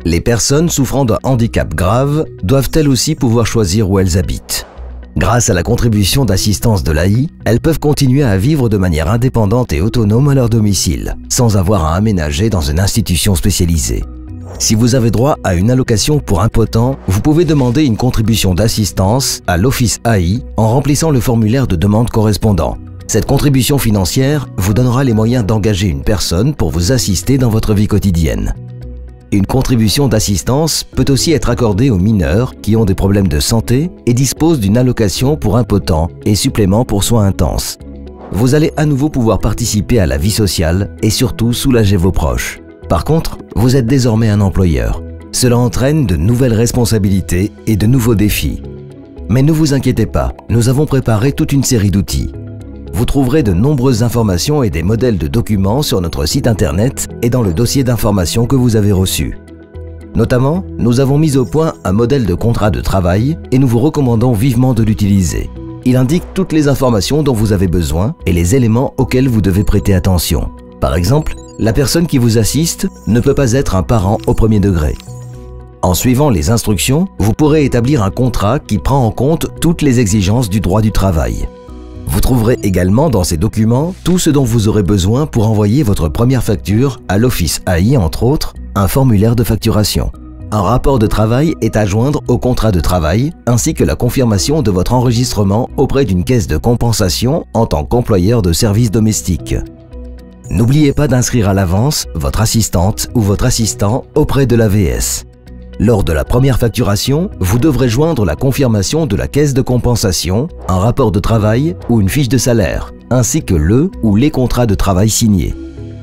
Les personnes souffrant d'un handicap grave doivent elles aussi pouvoir choisir où elles habitent. Grâce à la contribution d'assistance de l'AI, elles peuvent continuer à vivre de manière indépendante et autonome à leur domicile, sans avoir à aménager dans une institution spécialisée. Si vous avez droit à une allocation pour impotent, vous pouvez demander une contribution d'assistance à l'Office AI en remplissant le formulaire de demande correspondant. Cette contribution financière vous donnera les moyens d'engager une personne pour vous assister dans votre vie quotidienne. Une contribution d'assistance peut aussi être accordée aux mineurs qui ont des problèmes de santé et disposent d'une allocation pour impotent et supplément pour soins intenses. Vous allez à nouveau pouvoir participer à la vie sociale et surtout soulager vos proches. Par contre, vous êtes désormais un employeur. Cela entraîne de nouvelles responsabilités et de nouveaux défis. Mais ne vous inquiétez pas, nous avons préparé toute une série d'outils. Vous trouverez de nombreuses informations et des modèles de documents sur notre site internet et dans le dossier d'information que vous avez reçu. Notamment, nous avons mis au point un modèle de contrat de travail et nous vous recommandons vivement de l'utiliser. Il indique toutes les informations dont vous avez besoin et les éléments auxquels vous devez prêter attention. Par exemple, la personne qui vous assiste ne peut pas être un parent au premier degré. En suivant les instructions, vous pourrez établir un contrat qui prend en compte toutes les exigences du droit du travail. Vous trouverez également dans ces documents tout ce dont vous aurez besoin pour envoyer votre première facture à l'Office AI, entre autres, un formulaire de facturation. Un rapport de travail est à joindre au contrat de travail, ainsi que la confirmation de votre enregistrement auprès d'une caisse de compensation en tant qu'employeur de services domestiques. N'oubliez pas d'inscrire à l'avance votre assistante ou votre assistant auprès de l'AVS. Lors de la première facturation, vous devrez joindre la confirmation de la caisse de compensation, un rapport de travail ou une fiche de salaire, ainsi que le ou les contrats de travail signés.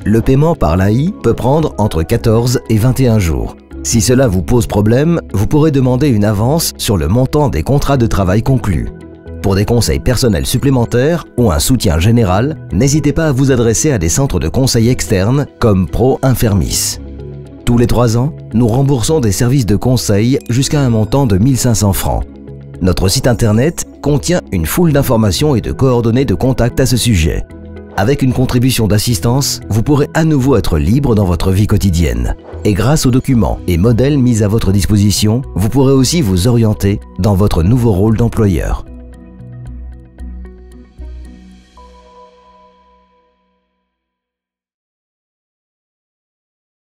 Le paiement par l'AI peut prendre entre 14 et 21 jours. Si cela vous pose problème, vous pourrez demander une avance sur le montant des contrats de travail conclus. Pour des conseils personnels supplémentaires ou un soutien général, n'hésitez pas à vous adresser à des centres de conseil externes comme Pro Infermis. Tous les 3 ans, nous remboursons des services de conseil jusqu'à un montant de 1 500 francs. Notre site internet contient une foule d'informations et de coordonnées de contact à ce sujet. Avec une contribution d'assistance, vous pourrez à nouveau être libre dans votre vie quotidienne. Et grâce aux documents et modèles mis à votre disposition, vous pourrez aussi vous orienter dans votre nouveau rôle d'employeur.